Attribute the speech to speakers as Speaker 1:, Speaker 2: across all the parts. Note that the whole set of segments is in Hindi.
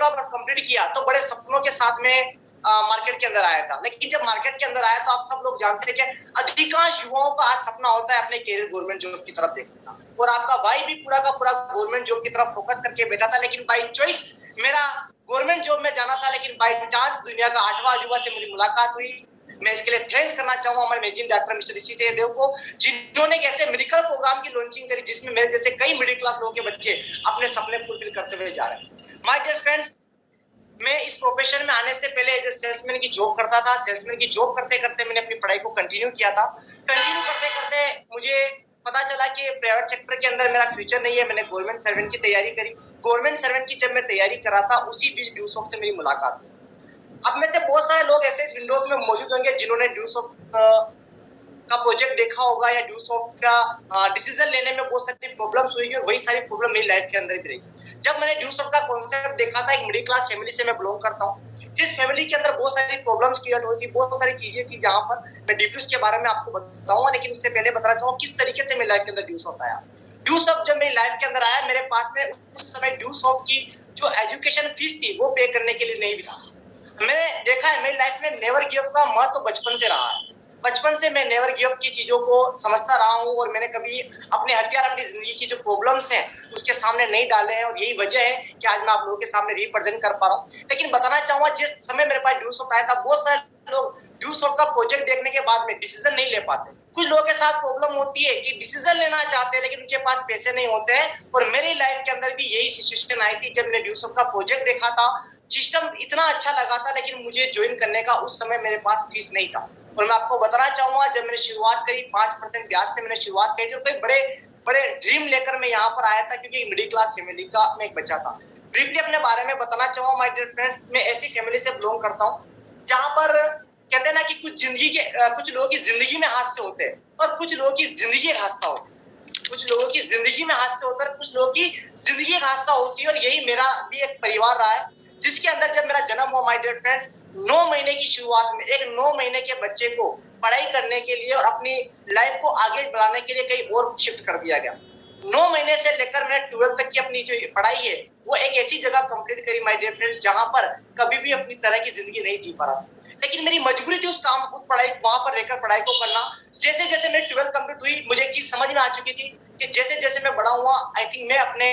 Speaker 1: 12th कंप्लीट किया तो बड़े सपनों के साथ में मार्केट के अंदर आया था, लेकिन जब मार्केट के अंदर आया तो आप सब लोग जानते हैं कि अधिकांश युवाओं का आज सपना होता है अपने कैरियर गवर्नमेंट जॉब की तरफ देखने का, और आपका भाई भी पूरा का पूरा गवर्नमेंट जॉब की तरफ फोकस करके बैठा था, लेकिन बाई चॉइस मेरा गवर्नमेंट जॉब में जाना था, लेकिन बाई चांस दुनिया का 8वां युवा से मेरी मुलाकात हुई। मैं इसके लिए थैंक्स करना चाहूंगा हमारे मैनेजिंग डायरेक्टर मिस्टर ऋषि देव को, जिन्होंने एक ऐसे मेडिकल प्रोग्राम की लॉन्चिंग करी जिसमें मेरे जैसे कई मिडिल क्लास लोगों के बच्चे अपने सपने फुलफिल करते हुए जा रहे हैं। माय डियर फ्रेंड्स, मैं इस प्रोफेशन में आने से पहले एज ए सेल्समैन की जॉब करता था। सेल्समैन की जॉब करते करते मैंने अपनी पढ़ाई को कंटिन्यू किया था। कंटिन्यू करते करते मुझे पता चला कि प्राइवेट सेक्टर के अंदर मेरा फ्यूचर नहीं है। मैंने गवर्नमेंट सर्वेंट की तैयारी करी। गवर्नमेंट सर्वेंट की जब मैं तैयारी कर रहा था, उसी बीच ड्यूसॉफ्ट से मेरी मुलाकात हुई। अब में से बहुत सारे लोग ऐसे इस विंडोज में मौजूद होंगे जिन्होंने ड्यूसॉफ्ट का प्रोजेक्ट देखा होगा या ड्यूसॉफ्ट का डिसीजन लेने में बहुत सारी प्रॉब्लम्स हुई और वही सारी प्रॉब्लम मेरी लाइफ के अंदर भी रही। जब मैंने ड्यूसॉफ्ट का कॉन्सेप्ट देखा था, एक मिडिल क्लास फैमिली से मैं बिलोंग करता हूँ, जिस फैमिली के अंदर बहुत सारी प्रॉब्लम्स क्रिएट हुई थी, बहुत सारी चीजें थी, जहां पर मैं डीपली उसके बारे में आपको बताऊंगा, लेकिन उससे पहले बताना चाहूंगा किस तरीके से मेरी लाइफ के अंदर ड्यूसॉफ्ट आया। ड्यूसॉफ्ट जब मेरी लाइफ के अंदर आया, मेरे पास में उस समय ड्यूसॉफ्ट की जो एजुकेशन फीस थी वो पे करने के लिए नहीं भी था। मैंने देखा है मेरी लाइफ में नेवर गिव अप का महत्व बचपन से रहा है। बचपन से मैं नेवर गिव अप की चीजों को समझता रहा हूं और मैंने कभी अपने हथियार, अपनी जिंदगी की जो प्रॉब्लम्स हैं उसके सामने नहीं डाले हैं, और यही वजह है कि आज मैं आप लोगों के सामने रिप्रेजेंट कर पा रहा हूं। लेकिन बताना चाहूंगा, जिस समय मेरे पास ड्यूसॉफ्ट आया था, बहुत सारे लोग ड्यूसॉफ्ट का प्रोजेक्ट देखने के बाद में डिसीजन नहीं ले पाते। कुछ लोगों के साथ प्रॉब्लम होती है कि डिसीजन लेना चाहते हैं लेकिन उनके पास पैसे नहीं होते हैं, और मेरी लाइफ के अंदर भी यही सिचुएशन आई थी जब मैंने ड्यूसॉफ्ट का प्रोजेक्ट देखा था। सिस्टम इतना अच्छा लगा था, लेकिन मुझे ज्वाइन करने का उस समय मेरे पास फीस नहीं था। और मैं आपको बताना चाहूंगा, जब मैंने शुरुआत करी 5% ब्याज से मैंने शुरुआत करी, तो कोई बड़े बड़े ड्रीम लेकर मैं यहाँ पर आया था, क्योंकि मिडिल क्लास फैमिली का मैं एक बच्चा था। ब्रीफली अपने बारे में बताना चाहूंगा माय डियर फ्रेंड्स, मैं ऐसी फैमिली से बिलोंग करता हूँ जहां पर कहते हैं ना कि कुछ लोगों की जिंदगी में हादसे होते हैं और कुछ लोगों की जिंदगी एक हादसा होता है। कुछ लोगों की जिंदगी में हादसे होता है, कुछ लोगों की जिंदगी एक हादसा होती है, और यही मेरा भी एक परिवार रहा है, जिसके अंदर जब मेरा जन्म हुआ माय डियर फ्रेंड्स, 9 महीने की शुरुआत में एक 9 महीने के बच्चे को पढ़ाई करने के लिए और अपनी लाइफ को आगे बढ़ाने के लिए कहीं और शिफ्ट कर दिया गया। 9 महीने से लेकर मैंने 12th तक की अपनी जो पढ़ाई है वो एक ऐसी जगह कंप्लीट करी माय डियर फ्रेंड्स, जहां पर कभी भी अपनी तरह की जिंदगी नहीं जी पा रहा था। लेकिन मेरी मजबूरी थी उस पढ़ाई, वहां पर रहकर पढ़ाई को करना। जैसे जैसे मेरी 12th कंप्लीट हुई, मुझे एक चीज समझ में आ चुकी थी कि जैसे जैसे मैं बड़ा हुआ, आई थिंक मैं अपने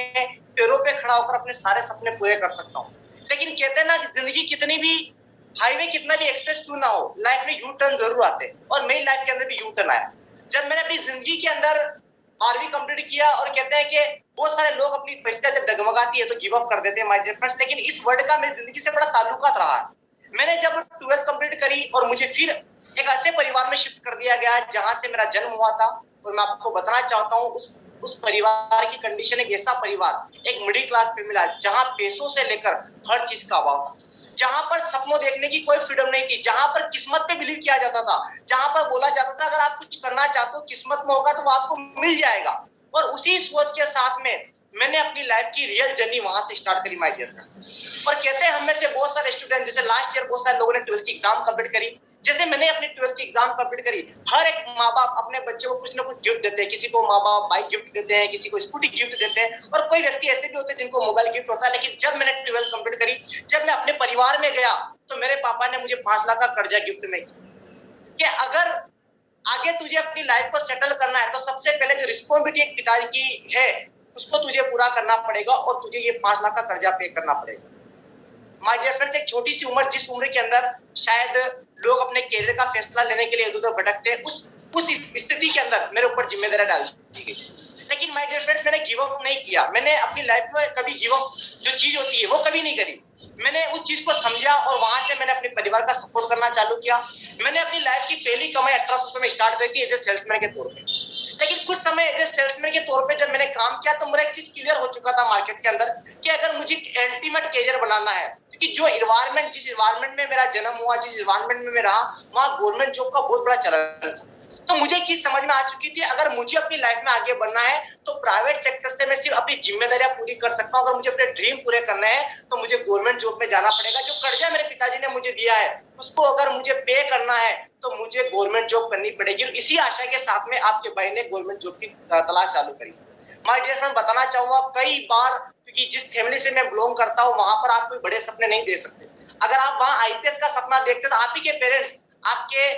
Speaker 1: पैरों पे खड़ा होकर अपने सारे सपने पूरे कर सकता हूँ। लेकिन कहते हैं ना कि जिंदगी कितनी भी हाईवे, कितना भी एक्सप्रेस क्यों ना हो, लाइफ में यू टर्न जरूर आते हैं, और मेरी लाइफ के अंदर भी यू टर्न आया जब मैंने अपनी जिंदगी के अंदर 12वीं कंप्लीट किया। और कहते हैं कि बहुत सारे लोग अपनी परिस्थितियां जब डगमगाती है तो गिव अप कर देते हैं माय डियर फ्रेंड्स, लेकिन इस वर्ड का मेरी जिंदगी से बड़ा ताल्लुकात रहा है। मैंने जब 12th कंप्लीट करी और मुझे फिर एक ऐसे परिवार में शिफ्ट कर दिया गया जहां से मेरा जन्म हुआ था, और मैं आपको बताना चाहता हूँ उस परिवार की कंडीशन एक ऐसा परिवार, एक मिडिल क्लास फैमिली जहां पैसों से लेकर हर चीज का अभाव था, जहां पर सपनों देखने की कोई फ्रीडम नहीं थी, जहां पर किस्मत पे बिलीव किया जाता था, जहां पर बोला जाता था अगर आप कुछ करना चाहते हो, किस्मत में होगा तो वो आपको मिल जाएगा। और उसी सोच के साथ में मैंने अपनी लाइफ की रियल जर्नी वहां से स्टार्ट करी माय डियर फ्रेंड। और कहते हैं हम में से बहुत सारे स्टूडेंट, जैसे लास्ट ईयर बहुत सारे लोगों ने 12th की एग्जाम कंप्लीट करी, जैसे मैंने अपनी 12th की एग्जाम कंप्लीट करी, हर एक माँ बाप अपने बच्चे को कुछ ना कुछ गिफ्ट देते हैं। किसी को माँ बाप बाइक गिफ्ट देते हैं, किसी को स्कूटी गिफ्ट देते हैं, और कोई व्यक्ति ऐसे भी होते हैं जिनको मोबाइल गिफ्ट होता है। लेकिन जब मैंने 12th कंप्लीट करी, जब मैं अपने परिवार में गया, तो मेरे पापा ने मुझे 5 लाख का कर्जा गिफ्ट में किया कि अगर आगे तुझे अपनी लाइफ को सेटल करना है तो सबसे पहले जो रिस्पॉन्सिबिलिटी एक पिताजी की है उसको तुझे पूरा करना पड़ेगा, और तुझे ये 5 लाख का कर्जा पे करना पड़ेगा। माय डियर फ्रेंड्स, एक छोटी सी उम्र, जिस उम्र के अंदर शायद लोग अपने कैरियर का फैसला लेने के लिए इधर उधर भटकते हैं, उस स्थिति के अंदर मेरे ऊपर जिम्मेदारी डाल दी गई। लेकिन माय डियर फ्रेंड्स, मैंने गिव अप नहीं किया। मैंने अपनी लाइफ में कभी गिव अप जो चीज होती है वो कभी नहीं करी। मैंने उस चीज को समझा और वहां से मैंने अपने परिवार का सपोर्ट करना चालू किया। मैंने अपनी लाइफ की पहली कमाई 1800 में स्टार्ट करी थी एज ए सेल्समैन के तौर पे। लेकिन कुछ समय एज ए सेल्समैन के तौर पे जब मैंने काम किया तो मेरा एक चीज क्लियर हो चुका था मार्केट के अंदर कि अगर मुझे अल्टीमेट कैरियर बनाना है, क्योंकि जो इन्वायरमेंट, जिस इन्वायरमेंट में मेरा जन्म हुआ, जिस इन्वायरमेंट में मैं रहा, वहां गवर्नमेंट जॉब का बहुत बड़ा चलन था। तो मुझे एक चीज समझ में आ चुकी थी, अगर मुझे अपनी लाइफ में आगे बढ़ना है तो प्राइवेट सेक्टर से मैं सिर्फ अपनी जिम्मेदारियां पूरी कर सकता हूं। अगर मुझे अपने ड्रीम पूरे करने हैं तो मुझे गवर्नमेंट जॉब में जाना पड़ेगा। जो कर्जा मेरे पिताजी ने मुझे दिया है उसको अगर मुझे पे करना है तो मुझे गवर्नमेंट जॉब करनी पड़ेगी। और इसी आशा के साथ में आपके भाई ने गवर्नमेंट जॉब की तलाश चालू करी। माय डियर फ्रेंड, बताना चाहूंगा कई बार क्योंकि जिस फैमिली से मैं बिलोंग करता हूँ वहां पर आप कोई बड़े सपने नहीं दे सकते। अगर आप वहां आईपीएस का सपना देखते तो आप ही के पेरेंट्स आपके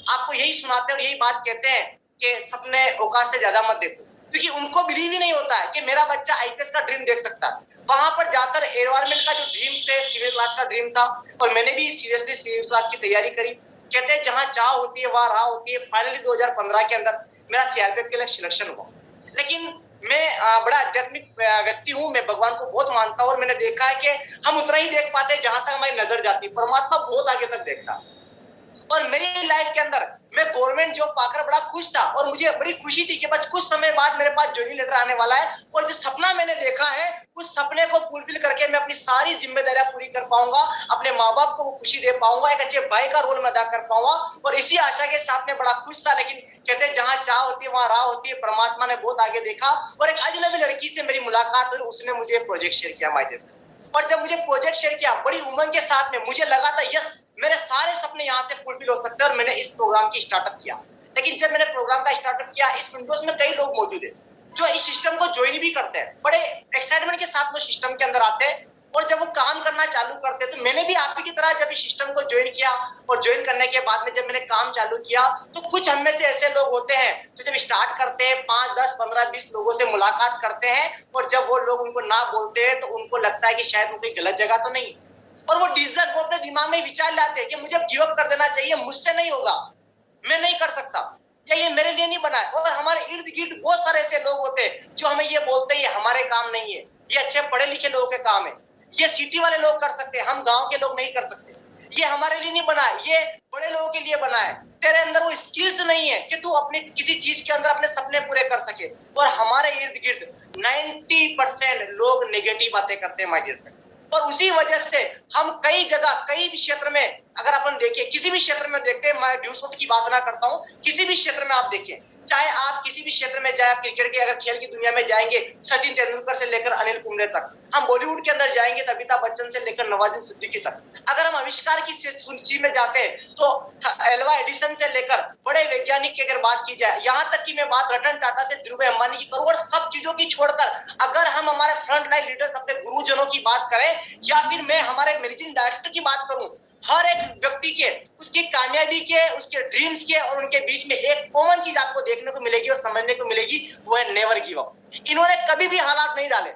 Speaker 1: आपको यही सुनाते और यही बात कहते हैं कि सपने औकात से ज्यादा मत देखो, क्योंकि उनको बिलीव ही नहीं होता है कि मेरा बच्चा आईपीएस का ड्रीम देख सकता है। वहां पर जाकर एनवायरमेंट का जो ड्रीम थे, सिविल क्लास का ड्रीम था, और मैंने भी सीरियसली सिविल क्लास की तैयारी करी। कहते हैं जहां चाह होती है वहां राह होती है। फाइनली 2015 के अंदर मेरा सीआरपीएफ के लिए सिलेक्शन हुआ। लेकिन मैं बड़ा आध्यात्मिक व्यक्ति हूँ, मैं भगवान को बहुत मानता हूँ और मैंने देखा है कि हम उतना ही देख पाते हैं जहां तक हमारी नजर जाती है, परमात्मा बहुत आगे तक देखता। और मेरी लाइफ के अंदर मैं गवर्नमेंट जॉब पाकर बड़ा खुश था और मुझे बड़ी खुशी थी कि बस कुछ समय बाद मेरे पास ज्वाइनिंग लेटर आने वाला है और जो सपना मैंने देखा है उस सपने को फुलफिल करके मैं अपनी सारी जिम्मेदारियां पूरी कर पाऊंगा, अपने माँ बाप को वो खुशी दे पाऊंगा, एक अच्छे भाई का रोल मैं अदा कर पाऊंगा। और इसी आशा के साथ में बड़ा खुश था। लेकिन कहते हैं जहां चाह होती है वहां राह होती है, परमात्मा ने बहुत आगे देखा और एक अजनबी लड़की से मेरी मुलाकात हुई, उसने मुझे प्रोजेक्ट शेयर किया माय डियर। और जब मुझे प्रोजेक्ट शेयर किया बड़ी उमंग के साथ में, मुझे लगा था यस मेरे सारे सपने यहाँ से फुलफिल हो सकते हैं और मैंने इस प्रोग्राम की स्टार्टअप किया। लेकिन जब मैंने प्रोग्राम का स्टार्टअप किया, इस विंडोज में कई लोग मौजूद है जो इस सिस्टम को ज्वाइन भी करते हैं, बड़े एक्साइटमेंट के साथ वो सिस्टम के अंदर आते हैं और जब वो काम करना चालू करते हैं तो मैंने भी आप ही की तरह जब इस सिस्टम को ज्वाइन किया और ज्वाइन करने के बाद में जब मैंने काम चालू किया तो कुछ हम में से ऐसे लोग होते हैं तो जब स्टार्ट करते हैं 5, 10, 15, 20 लोगों से मुलाकात करते हैं और जब वो लोग उनको ना बोलते हैं तो उनको लगता है कि शायद वो कोई गलत जगह तो नहीं, और वो डिसीजन वो अपने दिमाग में विचार लाते हैं कि मुझे गिव अप कर देना चाहिए, मुझसे नहीं होगा, मैं नहीं कर सकता, या ये मेरे लिए नहीं बना है। और हमारे इर्द गिर्द बहुत सारे ऐसे लोग होते हैं जो हमें ये बोलते हैं ये हमारे काम नहीं है, ये अच्छे पढ़े लिखे लोगों के काम है, ये सिटी वाले लोग कर सकते हैं, हम गांव के लोग नहीं कर सकते, ये हमारे लिए नहीं बना है, ये बड़े लोगों के लिए बना है, तेरे अंदर वो स्किल्स नहीं है कि तू अपनी किसी चीज के अंदर अपने सपने पूरे कर सके। और हमारे इर्द गिर्द 90% लोग नेगेटिव बातें करते हैं माय डियर फ्रेंड। और उसी वजह से हम कई जगह कई भी क्षेत्र में अगर अपन देखिए, किसी भी क्षेत्र में देखते हैं, मैं ड्यूसोट की बात ना करता हूँ, किसी भी क्षेत्र में आप देखिए, चाहे आप किसी भी क्षेत्र में जाए, क्रिकेट के अगर खेल की दुनिया में जाएंगे, सचिन तेंदुलकर से लेकर अनिल कुंबले तक, हम बॉलीवुड के अंदर जाएंगे तो अमिताभ बच्चन से लेकर नवाजुद्दीन सिद्दीकी तक, अगर हम आविष्कार की सूची में जाते हैं तो एल्वा एडिसन से लेकर बड़े वैज्ञानिक की अगर बात की जाए, यहाँ तक कि मैं बात रतन टाटा से धीरूभाई अंबानी की करूँ, और सब चीजों की छोड़कर अगर हम हमारे फ्रंट लाइन लीडर्स अपने गुरुजनों की बात करें या फिर मैं हमारे मैनेजिंग डायरेक्टर की बात करूं, हर एक व्यक्ति के उसकी कामयाबी के उसके ड्रीम्स के और उनके बीच में एक कॉमन चीज आपको देखने को मिलेगी और समझने को मिलेगी, वो है नेवर गिव अप। इन्होंने कभी भी हालात नहीं डाले,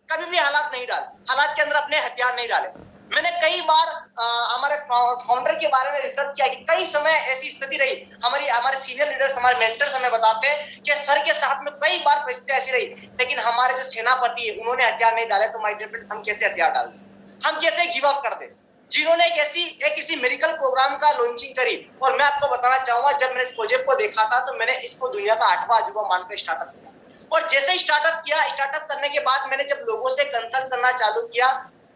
Speaker 1: कभी भी हालात नहीं डाले, हालात के अंदर अपने हथियार नहीं डाले। मैंने कई बार हमारे फाउंडर के बारे में रिसर्च किया कि कई समय ऐसी स्थिति रही, हमारे सीनियर लीडर्स हमारे मेंटर्स हमें बताते हैं कि सर के साथ में कई बार परिस्थिति ऐसी रही, लेकिन हमारे जो सेनापति है उन्होंने हथियार नहीं डाले, तो माय डियर फ्रेंड्स हम कैसे हथियार डाल दें, हम कैसे गिव अप कर दें। जिन्होंने एक किसी मेडिकल प्रोग्राम का लॉन्चिंग करी, और मैं आपको बताना चाहूंगा जब मैंने इस प्रोजेक्ट को देखा था तो मैंने इसको दुनिया का 8वां अजूबा मानकर स्टार्टअप किया। और जैसे ही स्टार्टअप किया, स्टार्टअप करने के बाद मैंने जब लोगों से कंसल्ट करना चालू किया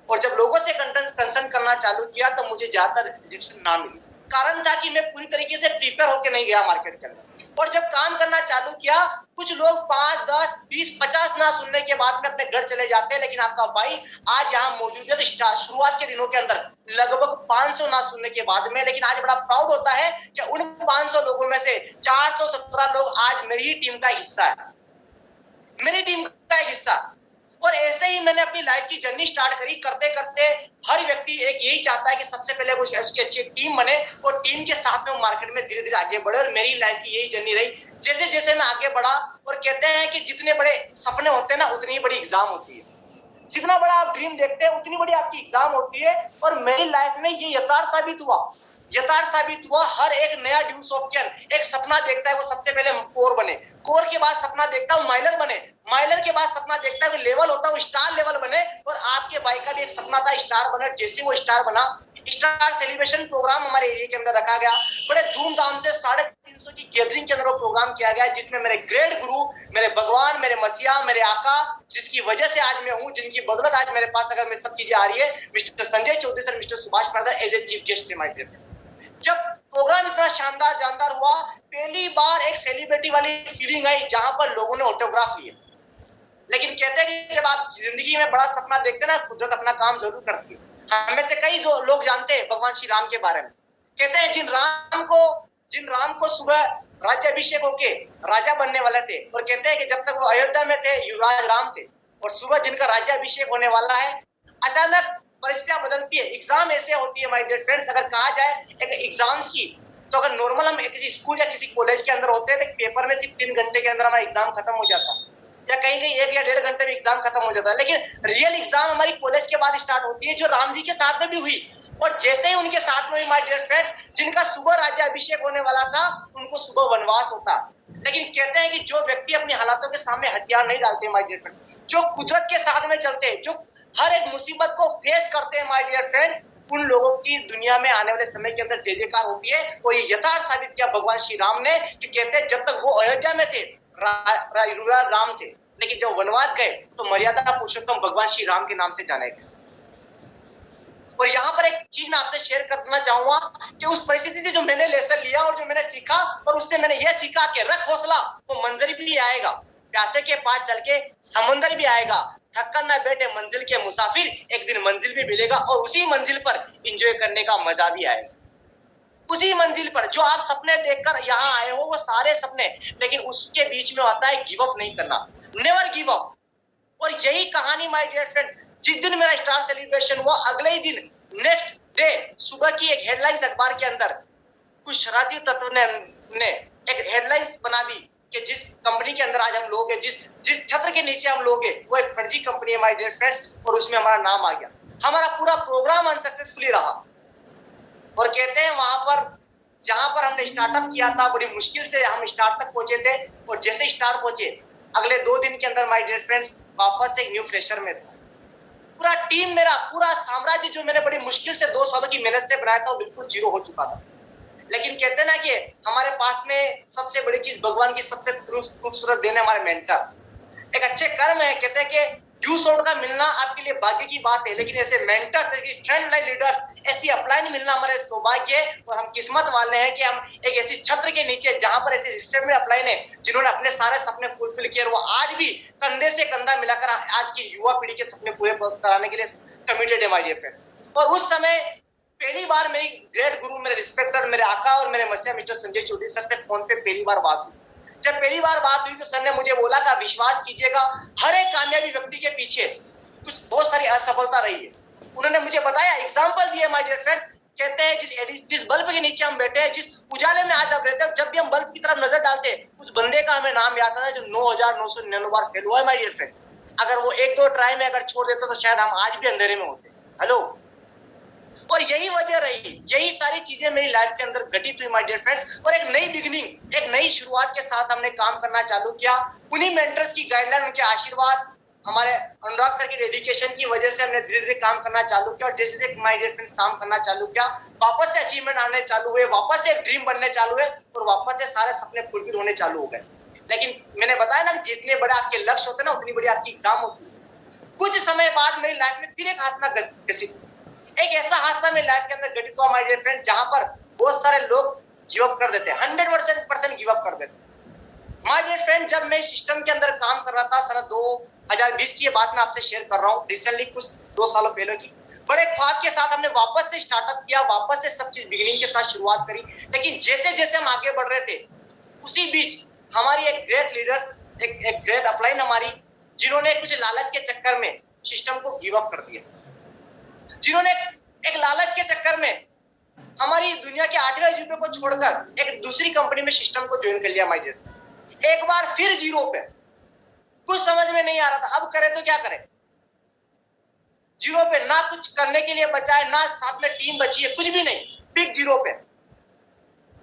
Speaker 1: और जब लोगों से कंसल्ट करना चालू किया तो मुझे ज्यादातर रिजेक्शन ना मिली। कारण था कि मैं पूरी तरीके से प्रिपेयर होकर नहीं गया मार्केट के अंदर। और जब काम करना चालू किया, कुछ लोग 5, 10, 20, 50 ना सुनने के बाद में अपने घर चले जाते हैं, लेकिन आपका भाई आज यहाँ मौजूद है तो शुरुआत के दिनों के अंदर लगभग 500 ना सुनने के बाद में, लेकिन आज बड़ा प्राउड होता है कि उन 500 लोगों में से 417 लोग आज मेरी ही टीम का हिस्सा है, मेरी टीम का एक हिस्सा। और ऐसे ही मैंने अपनी लाइफ की जर्नी स्टार्ट करी, करते करते हर व्यक्ति एक यही चाहता है कि सबसे पहले वो उसकी अच्छी टीम बने और टीम के साथ में वो मार्केट में धीरे धीरे आगे बढ़े। और मेरी लाइफ की यही जर्नी रही, जैसे जैसे मैं आगे बढ़ा। और कहते हैं कि जितने बड़े सपने होते हैं ना उतनी ही बड़ी एग्जाम होती है, जितना बड़ा आप ड्रीम देखते हैं उतनी बड़ी आपकी एग्जाम होती है। और मेरी लाइफ में ये यथार्थ साबित हुआ। हर एक नया ड्यू सॉफ्टवेयर एक सपना देखता है वो सबसे पहले कोर बने, कोर के बाद सपना देखता है वो माइलर बने, माइलर के बाद सपना देखता है वो लेवल होता है वो स्टार लेवल बने। और आपके भाई का भी एक सपना था स्टार बने, जैसे वो स्टार बना, स्टार सेलिब्रेशन प्रोग्राम हमारे एरिया के अंदर रखा गया, बड़े धूमधाम से 350 की गैदरिंग के अंदर वो प्रोग्राम किया गया, जिसमें मेरे ग्रेट गुरु, मेरे भगवान, मेरे मसीहा, मेरे आका, जिसकी वजह से आज मैं हूँ, जिनकी बदौलत आज मेरे पास अगर मैं सब चीजें आ रही है, mister Sanjay Chaudhary sir, mister Subhash Parda as a chief guest थे माय डियर। जब प्रोग्राम इतना शानदार हुआ, पहली बार एक सेलिब्रिटी वाली फीलिंग आई जहां पर लोगों ने ऑटोग्राफ लिए। लेकिन कहते हैं कि जब आप जिंदगी में बड़ा सपना देखते हैं ना, कुदरत अपना काम जरूर करती है। हमें से कई लोग जानते हैं भगवान श्री राम के बारे में। कहते हैं जिन राम को सुबह राज्याभिषेक होके राजा बनने वाले थे, और कहते हैं कि जब तक वो अयोध्या में थे युवराज राम थे, और सुबह जिनका राज्याभिषेक होने वाला है, अचानक परिस्थितियां बदलती है। एग्जाम ऐसे होती है माय डियर फ्रेंड्स, अगर कहा जाए एक एग्जाम्स की, तो अगर नॉर्मल हम किसी स्कूल या किसी कॉलेज के अंदर होते हैं तो पेपर में सिर्फ 3 घंटे के अंदर हमारा एग्जाम खत्म हो जाता है, या कहीं कहीं 1 या 1.5 घंटे में एग्जाम खत्म हो जाता है। लेकिन रियल एग्जाम हमारी कॉलेज के बाद स्टार्ट होती है, जो राम जी के साथ में भी हुई। और जैसे ही उनके साथ में हुई माय डियर फ्रेंड्स, जिनका सुबह राज्याभिषेक होने वाला था, उनको सुबह वनवास होता। लेकिन कहते हैं कि जो व्यक्ति अपनी हालातों के सामने हथियार नहीं डालते माय डियर फ्रेंड्स, जो कुदरत के साथ में चलते हैं, जो हर एक मुसीबत को फेस करते हैं माय डियर फ्रेंड्स, उन लोगों की दुनिया में आने वाले समय के अंदर जय जयकार होती है। और ये यथार्थ साबित किया भगवान श्री राम ने, कि कहते हैं जब तक वो अयोध्या में थे राम थे, लेकिन जब वनवास गए तो मर्यादा पुरुषोत्तम भगवान श्री राम के नाम से जाने गए। और यहाँ पर एक चीज मैं आपसे शेयर करना चाहूंगा कि उस परिस्थिति से जो मैंने लेसन लिया और जो मैंने सीखा, और उससे मैंने यह सीखा कि रख हौसला, वो मंजर भी आएगा, प्यासे के पास चल के समुंदर भी आएगा, थक्कर ना बैठे मंजिल के मुसाफिर, एक दिन मंजिल भी मिलेगा और उसी मंजिल पर एंजॉय करने का मजा भी आएगा। उसी मंजिल पर जो आप सपने देखकर यहाँ आए हो, वो सारे सपने, लेकिन उसके बीच में आता है गिव अप नहीं करना, नेवर गिव अप। और यही कहानी माय डियर फ्रेंड, जिस दिन मेरा स्टार सेलिब्रेशन हुआ, अगले ही दिन नेक्स्ट डे सुबह की एक हेडलाइंस अखबार के अंदर कुछ शरारती तत्व ने एक हेडलाइंस बना दी कि जिस कंपनी के अंदर आज हम लोग हैं, जिस छत्र के नीचे हम लोग हैं, वो एक फर्जी कंपनी है माय डियर फ्रेंड्स, और उसमें हमारा नाम आ गया। हमारा पूरा प्रोग्राम अनसक्सेसफुली रहा। और कहते हैं वहां पर जहां पर हमने स्टार्टअप किया था, बड़ी मुश्किल से हम स्टार्ट तक पहुंचे थे, और जैसे स्टार पहुंचे, अगले 2 दिन के अंदर माय डियर फ्रेंड्स वापस से एक न्यू फ्रेशर में था। पूरा टीम, मेरा पूरा साम्राज्य जो मैंने बड़ी मुश्किल से 2 सालों की मेहनत से बनाया था, वो बिल्कुल जीरो हो चुका था। लेकिन कहते हैं ना कि हमारे पास में सबसे बड़ी चीज भगवान की सबसे खूबसूरत देन है हमारे मेंटर, एक अच्छे कर्म है। कहते हैं कि ड्यू सोल्ड का मिलना आपके लिए भाग्य की बात है, लेकिन ऐसे मेंटर्स, ऐसी फ्रेंड लाइन लीडर्स, ऐसी अपलाइन मिलना हमारे सौभाग्य है। और हम किस्मत वाले हैं कि हम एक ऐसी छत्र के नीचे, जहां पर ऐसे सिस्टम में अपलाइन है, जिन्होंने अपने सारे सपने फुलफिल किए, वो आज भी कंधे से कंधा मिलाकर आज की युवा पीढ़ी के सपने पूरे कराने के लिए कमिटेड है माय डियर फ्रेंड्स। और उस समय पहली बार मेरी ग्रेट गुरु, मेरे रिस्पेक्टर, मेरे आका और मेरे मसीहा मिस्टर संजय चौधरी सर से फोन पे पहली बार बात हुई। जब पहली बार बात हुई तो सर ने मुझे बोला कि विश्वास कीजिएगा, हर एक कामयाबी व्यक्ति के पीछे कुछ बहुत सारी असफलता रही है। उन्होंने मुझे बताया, एग्जांपल दिए माय डियर फ्रेंड्स। कहते हैं जिस बल्ब के नीचे हम बैठे हैं, जिस उजाले में आज हम रहते हैं, जब भी हम बल्ब की तरफ नजर डालते हैं, उस बंदे का हमें नाम याद आता है जो 9,999 बार फेल हुआ है माय डियर फ्रेंड्स। अगर वो 1-2 ट्राई में अगर छोड़ देता तो शायद हम आज भी अंधेरे में होते। हेलो। और यही वजह रही, यही सारी चीजें मेरी लाइफ के अंदर घटित हुई माय डियर फ्रेंड्स। और एक नई बिगिनिंग, एक नई शुरुआत के साथ हमने काम करना चालू किया। उन्हीं मेंटर्स की गाइडलाइन, उनके आशीर्वाद, हमारे अनुराग सर की डेडिकेशन की वजह से हमने धीरे धीरे काम करना चालू किया। और जैसे माय डियर फ्रेंड्स काम करना चालू किया, वापस से अचीवमेंट आने चालू हुए, वापस से एक ड्रीम बनने चालू हुए, और वापस से सारे सपने फुलफिल होने चालू हो गए। लेकिन मैंने बताया ना, जितने बड़े आपके लक्ष्य होते हैं ना, उतनी बड़ी आपकी एग्जाम होती है। कुछ समय बाद मेरी लाइफ में फिर एक हादसा घटित, एक ऐसा हादसा मेरी लाइफ के अंदर घटित हुआ माय डियर फ्रेंड, जहां पर बहुत सारे लोग गिव अप कर देते हैं, 100% गिव अप कर देते हैं माय डियर फ्रेंड। जब मैं सिस्टम के अंदर काम कर रहा था, सन 2020 की बात मैं आपसे शेयर कर रहा हूँ, रिसेंटली कुछ 2 सालों पहले की, बड़े ख्वाब के साथ हमने वापस से स्टार्टअप किया, वापस से सब चीज बिगिनिंग के साथ शुरुआत करी। लेकिन जैसे जैसे हम आगे बढ़ रहे थे, उसी बीच हमारी एक ग्रेट लीडर, एक ग्रेट अपलाइन हमारी, जिन्होंने कुछ लालच के चक्कर में सिस्टम को गिव अप कर दिया, जिन्होंने एक लालच के चक्कर में हमारी दुनिया के 8वें अजूबे को छोड़कर एक दूसरी कंपनी में सिस्टम को ज्वाइन कर लिया माय डियर। एक बार फिर जीरो पे, कुछ समझ में नहीं आ रहा था, अब करें तो क्या करें। जीरो पे, ना कुछ करने के लिए बचा है, ना साथ में टीम बची है, कुछ भी नहीं, बिग जीरो पे।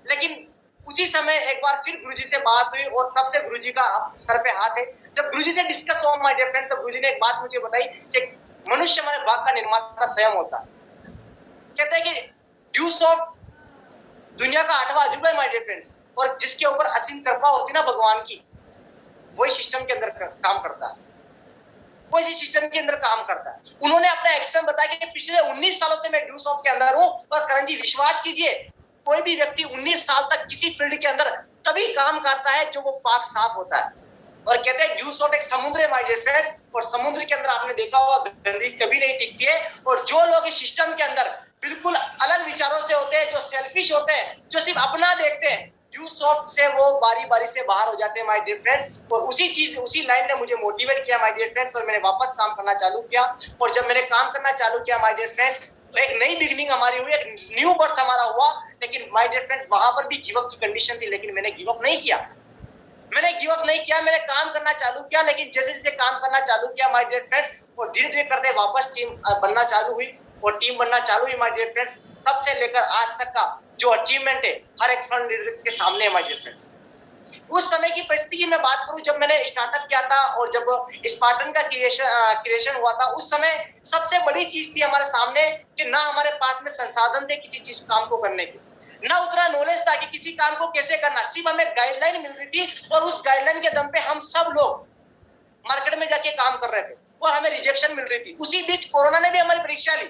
Speaker 1: लेकिन उसी समय एक बार फिर गुरुजी से बात हुई, और तब से गुरुजी का सर पे हाथ है। जब गुरुजी से डिस्कस हुआ माय डियर फ्रेंड, तो गुरुजी ने एक बात मुझे बताई कि मनुष्य हमारे भाग का निर्माता स्वयं होता है। कहते हैं कि ड्यू सोल्ड दुनिया का 8वां अजूबा है माय डियर फ्रेंड्स, और जिसके ऊपर असीम कृपा होती है ना भगवान की, वही सिस्टम के अंदर काम करता है, वही सिस्टम के अंदर काम करता है। उन्होंने अपना एक्सपीरियंस बताया कि पिछले 19 सालों से मैं ड्यू सॉफ्ट के अंदर हूं, और करण जी विश्वास कीजिए, कोई भी व्यक्ति 19 साल तक किसी फील्ड के अंदर तभी काम करता है जो वो पाक साफ होता है। और कहते हैं ड्यू सॉल्ट एक समुद्र है माय डियर फ्रेंड्स, और समुद्र के अंदर आपने देखा होगा गंदगी कभी नहीं टिकती है। और जो लोग इस सिस्टम के अंदर बिल्कुल अलग विचारों से होते हैं, जो सेल्फिश होते हैं, जो सिर्फ अपना देखते हैं, ड्यूसॉफ्ट से वो बारी बारी से बाहर हो जाते हैं माय डियर फ्रेंड्स, और उसी लाइन ने मुझे मोटिवेट किया माय डियर फ्रेंड्स, और मैंने वापस काम करना चालू किया। और जब मैंने काम करना चालू किया माय डियर फ्रेंड्स, तो एक नई बिगिनिंग हमारी हुई, एक न्यू बर्थ हमारा हुआ। लेकिन माय डियर फ्रेंड्स वहां पर भी गिव अप की कंडीशन थी, लेकिन मैंने गिव अप नहीं किया। मैंने काम करना चालू किया, लेकिन जैसे जैसे काम करना चालू किया माय डियर फ्रेंड्स, और धीरे धीरे करते वापस टीम बनना चालू हुई, और टीम बनना चालू हुई माय डियर फ्रेंड्स। तब से लेकर आज तक का जो अचीवमेंट है हर एक फ्रंट लीडर के सामने है माय डियर फ्रेंड्स। उस समय की परिस्थिति की मैं बात करूं, जब मैंने स्टार्टअप किया था और जब स्पार्टन का क्रिएशन हुआ था, उस समय सबसे बड़ी चीज थी हमारे सामने कि ना हमारे पास में संसाधन थे किसी चीज काम को करने के, ना उतना नॉलेज था कि किसी काम को कैसे करना, सिर्फ हमें गाइडलाइन मिल रही थी, और उस गाइडलाइन के दम पे हम सब लोग मार्केट में जाके काम कर रहे थे और हमें रिजेक्शन मिल रही थी। उसी बीच कोरोना ने भी हमारी परीक्षा ली।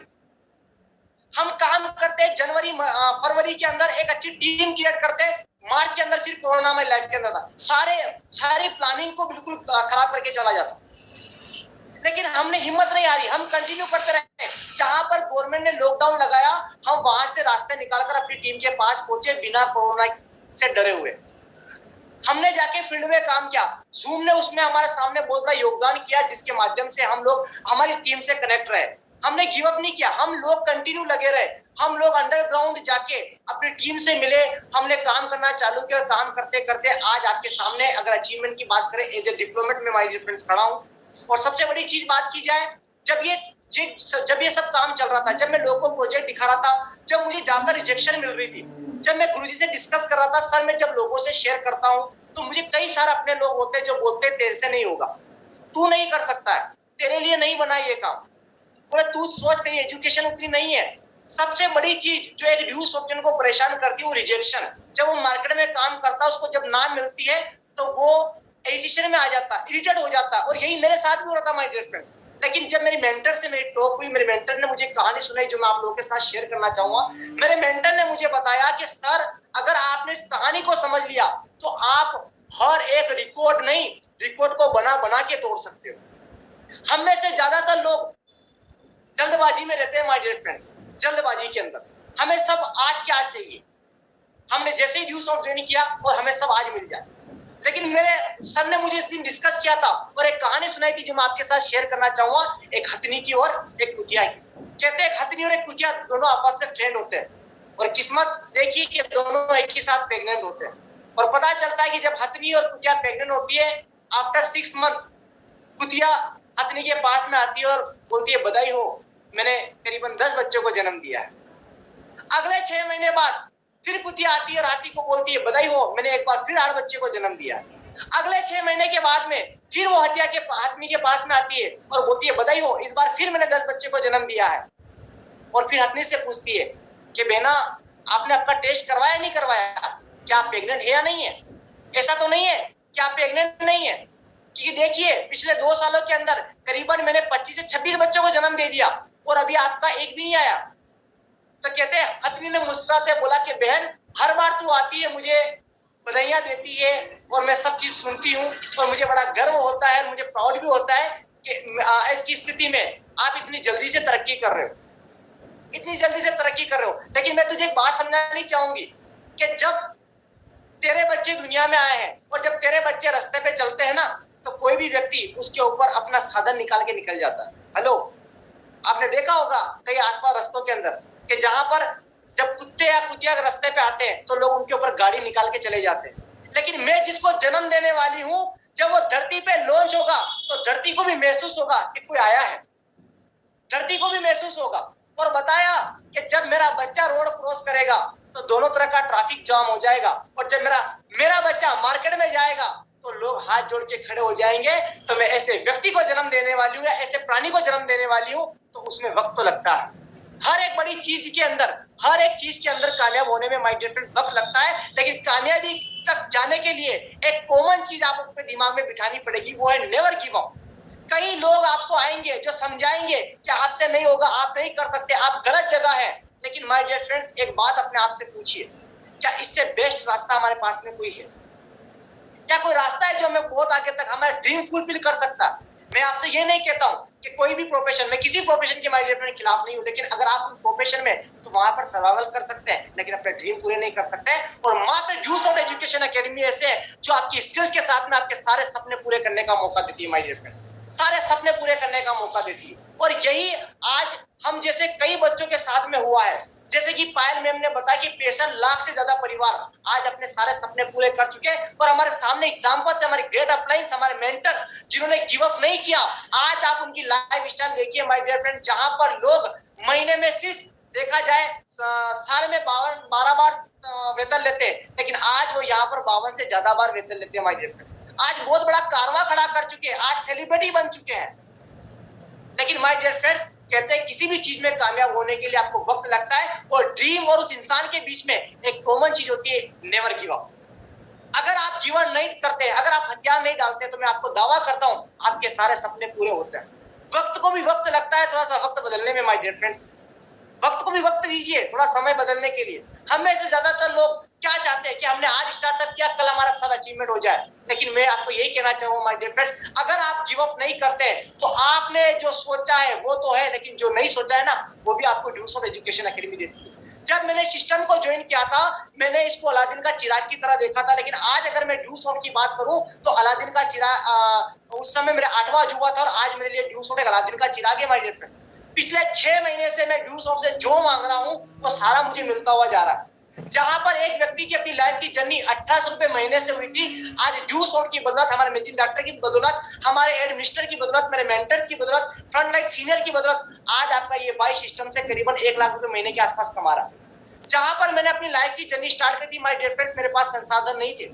Speaker 1: हम काम करते जनवरी फरवरी के अंदर एक अच्छी टीम क्रिएट करते, मार्च के अंदर फिर कोरोना में लाइफ के अंदर था, सारी प्लानिंग को बिल्कुल खराब करके चला जाता। लेकिन हमने हिम्मत नहीं हारी, हम कंटिन्यू करते रहे। जहां पर गवर्नमेंट ने लॉकडाउन लगाया, हम वहां से रास्ते निकालकर अपनी टीम के पास पहुंचे बिना कोरोना से डरे हुए। हमने जाके फील्ड में काम किया, जूम ने उसमें हमारे सामने बहुत बड़ा योगदान किया, जिसके माध्यम से हम लोग हमारी टीम से कनेक्ट रहे। हमने गिव अप नहीं किया, हम लोग कंटिन्यू लगे रहे। हम लोग अंडरग्राउंड जाके अपनी टीम से मिले, हमने काम करना चालू किया, और काम करते करते आज आपके सामने अगर अचीवमेंट की बात करें, एज ए डिप्लोमेट में माय डियर फ्रेंड्स खड़ा हूं। और सबसे बड़ी चीज बात की जाए, जब ये सब काम चल रहा था, जब मैं लोगों को प्रोजेक्ट दिखा रहा था, जब मुझे जाकर रिजेक्शन मिल रही थी, जब मैं गुरुजी से डिस्कस कर रहा था, सर मैं जब लोगों से शेयर करता हूँ तो मुझे कई सारे अपने लोग होते हैं जो बोलते हैं तेरे से नहीं होगा, तू नहीं कर सकता है, तेरे लिए नहीं बना ये काम, बोले तू सोच तेरी एजुकेशन उतनी नहीं है। सबसे बड़ी चीज जो एक ड्यू सॉफ्टवेयर को परेशान करती है वो रिजेक्शन। जब वो मार्केट में काम करता है, उसको जब ना मिलती है तो वो इरिटेशन में आ जाता है, इरिटेट हो जाता है, और यही मेरे साथ भी हो रहा था माय डियर फ्रेंड। लेकिन जब मेरी मेंटर से मेरी टॉक हुई, मेरे मेंटर ने मुझे कहानी सुनाई जो मैं आप लोगों के साथ शेयर करना चाहूंगा। मेरे मेंटर ने मुझे बताया कि सर अगर आपने इस कहानी को समझ लिया तो आप हर एक रिकॉर्ड को बना बना के तोड़ सकते हो। हम में से ज्यादातर लोग जल्दबाजी में रहते हैं माय डियर फ्रेंड्स, जल्दबाजी के अंदर हमें सब आज के आज चाहिए। हमने जैसे ही ड्यू सॉफ्ट ज्वाइन किया और हमें सब आज मिल जाए। लेकिन मेरे सर ने मुझे इस दिन डिस्कस किया था और एक कहानी सुनाई थी जो मैं आपके साथ शेयर करना चाहूंगा, एक हथनी की और एक कुतिया की। कहते हैं हथनी और एक कुतिया दोनों आपस में फ्रेंड होते हैं, और किस्मत देखी कि दोनों एक ही साथ प्रेग्नेंट होते हैं। और पता चलता है कि जब हथनी और कुतिया प्रेग्नेंट होती है, आफ्टर 6 मंथ कुतिया हथनी के पास में आती है और बोलती है बधाई हो, मैंने करीबन 10 बच्चों को जन्म दिया है। अगले 6 महीने बाद फिर कुतिया आती है और हाथी को बोलती है बधाई हो, मैंने एक बार फिर 8 बच्चे को जन्म दिया। अगले 6 महीने के बाद में फिर वो हथनी के पास में आती है और बोलती है बधाई हो, इस बार फिर मैंने 10 बच्चे को जन्म दिया है। और फिर हथनी से पूछती है कि बेना आपने अपना टेस्ट करवाया नहीं करवाया, क्या आप प्रेग्नेंट है या नहीं है? ऐसा तो नहीं है कि आप प्रेग्नेंट नहीं है, क्योंकि देखिए पिछले 2 सालों के अंदर करीबन मैंने 25 से 26 बच्चों को जन्म दे दिया और अभी आपका एक भी नहीं आया। तो कहते हैं हथनी ने मुस्कुराते बोला कि बहन हर बार तू आती है, मुझे बधाइयां देती है और मैं सब चीज सुनती हूँ और मुझे बड़ा गर्व होता है, मुझे प्राउड भी होता है कि इसकी स्थिति में आप इतनी जल्दी से तरक्की कर रहे हो, इतनी जल्दी से तरक्की कर रहे हो। लेकिन मैं तुझे एक बात समझानी चाहूंगी कि जब तेरे बच्चे दुनिया में आए हैं और जब तेरे बच्चे रास्ते पे चलते हैं ना, तो कोई भी व्यक्ति उसके ऊपर अपना साधन निकाल के निकल जाता है। हेलो, आपने देखा होगा कई आसपास रास्तों के अंदर कि जहां पर जब कुत्ते या कुतिया रास्ते पे आते हैं तो लोग उनके ऊपर गाड़ी निकाल के चले जाते हैं। लेकिन मैं जिसको जन्म देने वाली हूँ, जब वो धरती पे लॉन्च होगा तो धरती को भी महसूस होगा कि कोई आया है, धरती को भी महसूस होगा। और बताया कि जब मेरा बच्चा रोड क्रॉस करेगा तो दोनों तरह का ट्रैफिक जाम हो जाएगा, और जब मेरा बच्चा मार्केट में जाएगा तो लोग हाथ जोड़ के खड़े हो जाएंगे। तो मैं ऐसे व्यक्ति को जन्म देने वाली हूँ या ऐसे प्राणी को जन्म देने वाली हूँ, तो उसमें वक्त तो लगता है। हर एक बड़ी चीज के अंदर, हर एक चीज के अंदर कामयाब होने में माय डियर फ्रेंड वक्त लगता है। लेकिन कामयाबी तक जाने के लिए एक कॉमन चीज आप अपने दिमाग में बिठानी पड़ेगी, वो है नेवर गिव अप। कई लोग आपको आएंगे जो समझाएंगे कि आपसे नहीं होगा, आप नहीं कर सकते, आप गलत जगह है। लेकिन माय डियर फ्रेंड्स, एक बात अपने आप से पूछिए, क्या इससे बेस्ट रास्ता हमारे पास में कोई है? क्या कोई रास्ता है जो हमें बहुत आगे तक हमारा ड्रीम फुलफिल कर सकता है? मैं आपसे ये नहीं कहता हूं कि कोई भी प्रोफेशन में, किसी प्रोफेशन के माय डियर फ्रेंड खिलाफ नहीं हूं, लेकिन अगर आप उस प्रोफेशन में तो वहां पर सर्वाइवल कर सकते हैं, लेकिन अपने ड्रीम पूरे नहीं कर सकते। और मात्र ड्यूस ऑफ एजुकेशन एकेडमी ऐसे है जो आपकी स्किल्स के साथ में आपके सारे सपने पूरे करने का मौका देती है माय डियर फ्रेंड, सारे सपने पूरे करने का मौका देती है। और यही आज हम जैसे कई बच्चों के साथ में हुआ है, जैसे कि पायल मैम ने बताया कि 65 लाख से ज्यादा परिवार आज अपने सारे सपने पूरे कर चुके हैं। और हमारे सामने एग्जांपल्स है, हमारे ग्रेट अपलाइंस, हमारे मेंटर्स जिन्होंने गिव अप नहीं किया। आज आप उनकी लाइफ स्टाइल देखिए माय डियर फ्रेंड, जहां पर लोग महीने में सिर्फ देखा जाए साल में 12 बार वेतन लेते हैं, लेकिन आज वो यहाँ पर 52 से ज्यादा बार वेतन लेते हैं माय डियर फ्रेंड। आज बहुत बड़ा कारवां खड़ा कर चुके हैं, आज सेलिब्रिटी बन चुके हैं। लेकिन माय डियर फ्रेंड्स, कहते हैं किसी भी चीज में कामयाब होने के लिए आपको वक्त लगता है, और ड्रीम और उस इंसान के बीच में एक कॉमन चीज होती है, नेवर गिव अप। अगर आप गिव अप नहीं करते, अगर आप हथियार नहीं डालते, तो मैं आपको दावा करता हूं आपके सारे सपने पूरे होते हैं। वक्त को भी वक्त लगता है, थोड़ा सा वक्त बदलने में माय डियर फ्रेंड्स, वक्त को भी वक्त दीजिए थोड़ा समय बदलने के लिए। हमें से ज्यादातर लोग क्या चाहते हैं कि हमने आज स्टार्टअप किया, कल हमारा सारा अचीवमेंट हो जाए। लेकिन मैं आपको यही कहना चाहूंगा माय डियर फ्रेंड्स, अगर आप गिव अप नहीं करते तो आपने जो सोचा है वो तो है, लेकिन जो नहीं सोचा है ना, वो भी आपको ड्यूस ऑफ एजुकेशन एकेडमी देती है। जब मैंने सिस्टम को ज्वाइन किया था, मैंने इसको अलादीन का चिराग की तरह देखा था, लेकिन आज अगर मैं ड्यूस ऑफ की बात करूं तो अलादीन का चिराग उस समय मेरा 8वां अजूबा था, और आज मेरे लिए ड्यूस ऑफ एक अलादीन का चिराग है माय डियर फ्रेंड। पिछले 6 महीने से मैं ड्यूस ऑफ से जो मांग रहा हूं वो सारा मुझे मिलता हुआ जा रहा है। जहां पर एक व्यक्ति की अपनी लाइफ की जर्नी 1800 रुपए महीने से हुई थी, आज ड्यूस ऑफ की बदौलत, हमारे मैनेजिंग डायरेक्टर की बदौलत, हमारे एडमिनिस्ट्रेटर की बदौलत, मेरे मेंटर्स की बदौलत, फ्रंटलाइन सीनियर की बदौलत, आज आपका ये बाई सिस्टम से करीबन 1 लाख रुपए महीने के आसपास कमा रहा है। जहां पर मैंने अपनी लाइफ की जर्नी स्टार्ट की थी माय डियर फ्रेंड्स, मेरे पास संसाधन नहीं थे।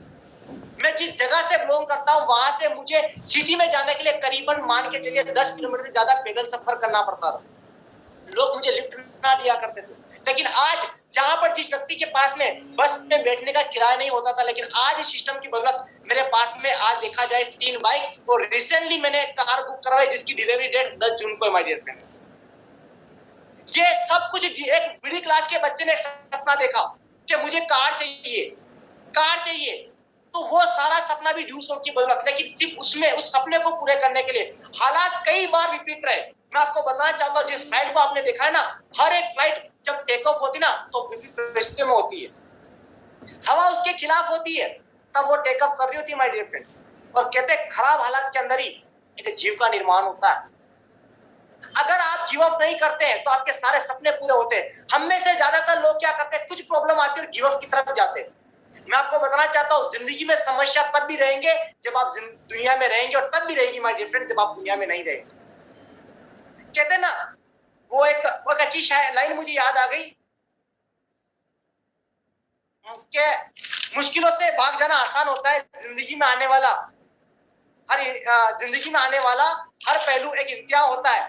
Speaker 1: मैं जिस जगह से बिलोंग करता हूं वहां से मुझे सिटी में जाने के लिए करीबन मान के चलिए 10 किलोमीटर से ज्यादा पैदल सफर करना पड़ता था। लोग मुझे लिफ्ट ना दिया करते थे। लेकिन आज जहां पर जिस व्यक्ति के पास में बस में बैठने का किराया नहीं होता था, लेकिन आज इस सिस्टम की बदौलत मेरे पास में आज देखा जाए 3 बाइक, और रिसेंटली मैंने कार बुक करवाई जिसकी डिलीवरी डेट 10 जून को है माय डियर फ्रेंड्स। ये सब कुछ एक मिडिल क्लास के बच्चे ने सपना देखा कि मुझे कार चाहिए, कार चाहिए, तो वो सारा सपना भी ड्यूस ऑफ की बदौलत, लेकिन सिर्फ उसमें उस सपने को पूरे करने के लिए हालात कई बार विपरीत रहे। मैं आपको बताना चाहता हूं, जिस फ्लाइट को आपने देखा है ना, हर एक फ्लाइट जब टेक ऑफ होती ना तो विपरीत रिश्ते में होती है, हवा उसके खिलाफ होती है, तब वो टेक ऑफ कर रही होती है माय डियर फ्रेंड्स। और कहते हैं खराब हालात के अंदर ही एक जीव का निर्माण होता है। अगर आप गिव अप नहीं करते हैं तो आपके सारे सपने पूरे होते हैं। हम में से ज्यादातर लोग क्या करते हैं, कुछ प्रॉब्लम आती है और गिव अप की तरफ जाते हैं। मैं आपको बताना चाहता हूं, जिंदगी में समस्या तब भी रहेंगे जब आप दुनिया में रहेंगे, और तब भी रहेगी माय डियर फ्रेंड जब आप दुनिया में नहीं रहेंगे। कहते हैं ना, वो एक अच्छी लाइन मुझे याद आ गई कि मुश्किलों से भाग जाना आसान होता है, जिंदगी में आने वाला हर पहलू एक इम्तिहान होता है।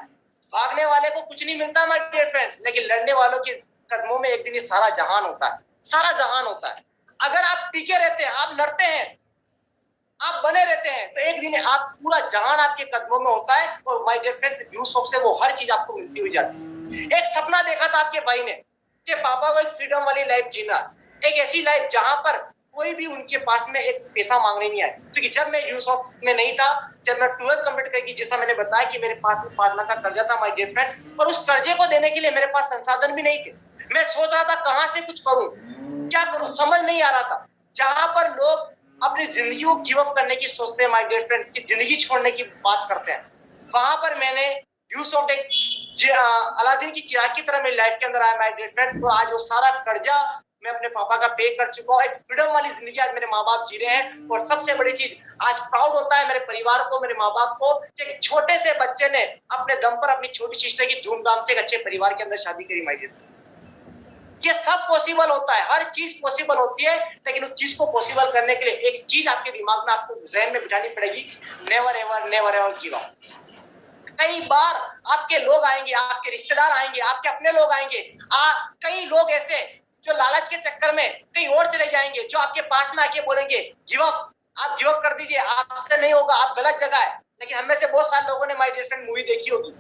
Speaker 1: भागने वाले को कुछ नहीं मिलता माय डियर फ्रेंड्स, लेकिन लड़ने वालों के कदमों में एक दिन ये सारा जहान होता है, सारा जहान होता है। अगर आप टिके रहते हैं, आप लड़ते हैं, आप बने रहते हैं, तो एक दिन आप पूरा जहान आपके कदमों में होता है। और माय डियर फ्रेंड्स, ड्यूस ऑफ से वो हर चीज आपको मिलती हुई जाती है। एक सपना देखा था आपके भाई ने कि पापा को फ्रीडम वाली लाइफ जीना, एक ऐसी लाइफ जहां पर कोई भी उनके पास में एक पैसा मांगने नहीं आए। क्योंकि जब मैं ड्यूस ऑफ में नहीं था, जब मैं 12th कंप्लीट करके, जैसा मैंने बताया कि मेरे पास में 5 लाख का कर्जा था माय डियर फ्रेंड्स, और उस कर्जे को देने के लिए मेरे पास संसाधन भी नहीं थे। मैं सोच रहा था कहां से कुछ करूं, क्या करूं, समझ नहीं आ रहा था। जहां पर लोग अपनी जिंदगी को गिव अप करने की सोचते हैं माय डियर फ्रेंड्स, की जिंदगी छोड़ने की बात करते हैं, वहां पर मैंने ड्यूस ऑफ अलादीन की चिराग की तरह मेरी लाइफ के अंदर आया माय डियर फ्रेंड्स। तो आज वो सारा कर्जा मैं अपने पापा का पे कर चुका हूँ। एक फ्रीडम वाली जिंदगी आज मेरे माँ बाप जी रहे हैं। और सबसे बड़ी चीज, आज प्राउड होता है मेरे परिवार को, मेरे माँ बाप को, कि एक छोटे से बच्चे ने अपने दम पर अपनी छोटी सिस्टर की धूमधाम से एक अच्छे परिवार के अंदर शादी करी माय डियर। ये सब पॉसिबल होता है, हर चीज पॉसिबल होती है, लेकिन उस चीज को पॉसिबल करने के लिए एक चीज आपके दिमाग में, आपको जहन में बिठानी पड़ेगी, नेवर एवर गिव अप। कई बार आपके लोग आएंगे, आपके रिश्तेदार आएंगे, आपके अपने लोग आएंगे, कई लोग ऐसे जो लालच के चक्कर में कहीं और चले जाएंगे, जो आपके पास में आके बोलेंगे गिव अप, आप गिव अप कर दीजिए, आपसे नहीं होगा, आप गलत जगह है। लेकिन हम में से बहुत सारे लोगों ने माय डियर फ्रेंड मूवी देखी होगी,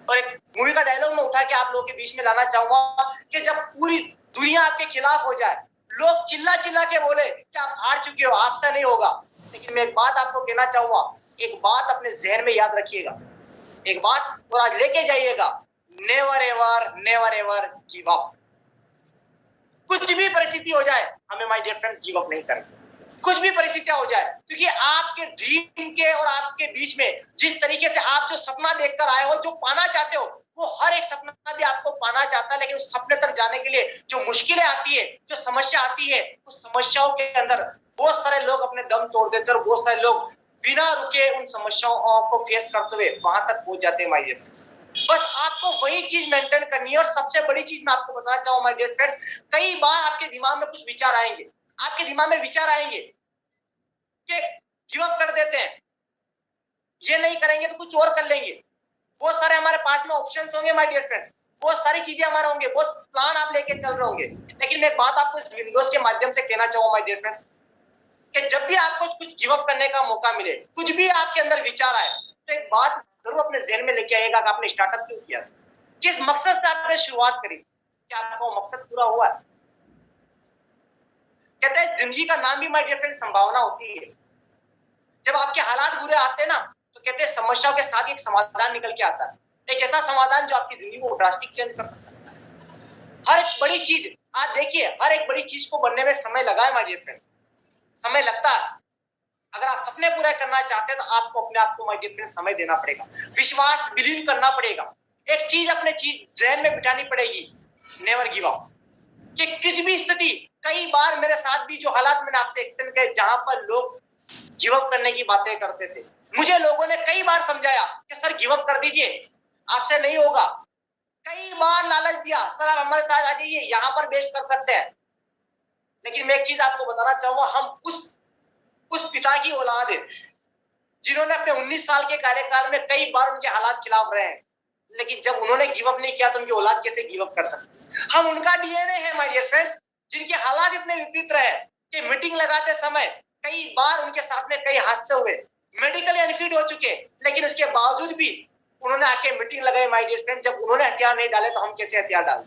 Speaker 1: और एक मूवी का डायलॉग मैं उठा के आप लोगों के बीच में लाना चाहूंगा कि जब पूरी दुनिया आपके खिलाफ हो जाए, लोग चिल्ला चिल्ला के बोले कि आप हार चुके हो, आपसे नहीं होगा, लेकिन मैं एक बात आपको कहना चाहूंगा, एक बात अपने जहन में याद रखिएगा, एक बात और आज लेके जाइएगा, नेवर एवर गिव अप। कुछ भी परिस्थिति हो जाए हमें my dear friends give up नहीं करेंगे, कुछ भी परिस्थितियां हो जाए, क्योंकि आपके ड्रीम के और आपके बीच में जिस तरीके से आप जो सपना देखकर आए हो, जो पाना चाहते हो, वो हर एक सपना भी आपको पाना चाहता है, लेकिन उस सपने तक जाने के लिए जो मुश्किलें आती है, जो समस्या आती है, उस समस्याओं के अंदर बहुत सारे लोग अपने दम तोड़ देते हैं और बहुत सारे लोग बिना रुके उन समस्याओं को फेस करते हुए वहां तक पहुंच जाते हैं माय डियर। बस आपको वही चीज मेंटेन करनी है। और सबसे बड़ी चीज मैं आपको बताना चाहूंगा माय डियर फ्रेंड्स, कई बार आपके दिमाग में कुछ विचार आएंगे, आपके दिमाग में विचार आएंगे कि गिव अप कर देते हैं, ये नहीं करेंगे तो कुछ और कर लेंगे। बहुत सारे हमारे पास में ऑप्शंस होंगे माय डियर फ्रेंड्स, बहुत सारी चीजें हमारे होंगे, बहुत प्लान आप लेके चल रहे होंगे, लेकिन मैं एक बात आपको इस विंडोज के माध्यम से कहना चाहूंगा माय डियर फ्रेंड्स, कि जब भी आपको कुछ गिव अप करने का मौका मिले, कुछ भी आपके अंदर विचार आए, तो एक बात जरूर अपने ज़हन में लेके आइएगा कि आपने स्टार्टअप क्यों किया, किस मकसद से आपने शुरुआत करी, क्या आपका वो मकसद पूरा हुआ है? कहते हैं जिंदगी का नाम भी माय डियर फ्रेंड संभावना होती है। जब आपके हालात बुरे आते हैं ना, तो कहते हैं समस्याओं के साथ एक समाधान निकल के आता है, एक ऐसा समाधान जो आपकी जिंदगी को ड्रास्टिक चेंज कर सकता है। हर एक बड़ी चीज, आप देखिए, हर एक बड़ी चीज को बनने में समय लगा है माय डियर फ्रेंड, समय लगता है। अगर आप सपने पूरे करना चाहते हैं तो आपको अपने आप को माय डियर फ्रेंड समय देना पड़ेगा, विश्वास बिलीव करना पड़ेगा, एक चीज अपने चीज जहन में बिठानी पड़ेगी, नेवर गिव अप। कि किसी भी स्थिति, कई बार मेरे साथ भी जो हालात मैंने आपसे एक्सप्लेन किए, जहां पर लोग गिव अप करने की बातें करते थे, मुझे लोगों ने कई बार समझाया कि सर गिव अप कर दीजिए, आपसे नहीं होगा। कई बार लालच दिया, सर आप हमारे साथ आ जाइए, यहाँ पर बेस्ट कर सकते हैं। लेकिन मैं एक चीज आपको बताना चाहूंगा, हम उस पिता की औलाद है जिन्होंने अपने 19 साल के कार्यकाल में कई बार उनके हालात खिलाफ रहे हैं, लेकिन जब उन्होंने गिव अप नहीं किया तो उनकी औलाद कैसे गिव अप कर सकती? हम उनका डीएनए है माय डियर फ्रेंड्स, जिनके हालात इतने विपरीत रहे कि मीटिंग लगाते समय कई बार उनके साथ में कई हादसे हुए, मेडिकल अनफिट हो चुके, लेकिन उसके बावजूद भी उन्होंने आके मीटिंग लगाई माय डियर फ्रेंड्स। जब उन्होंने हथियार नहीं डाले तो हम कैसे हथियार डालें?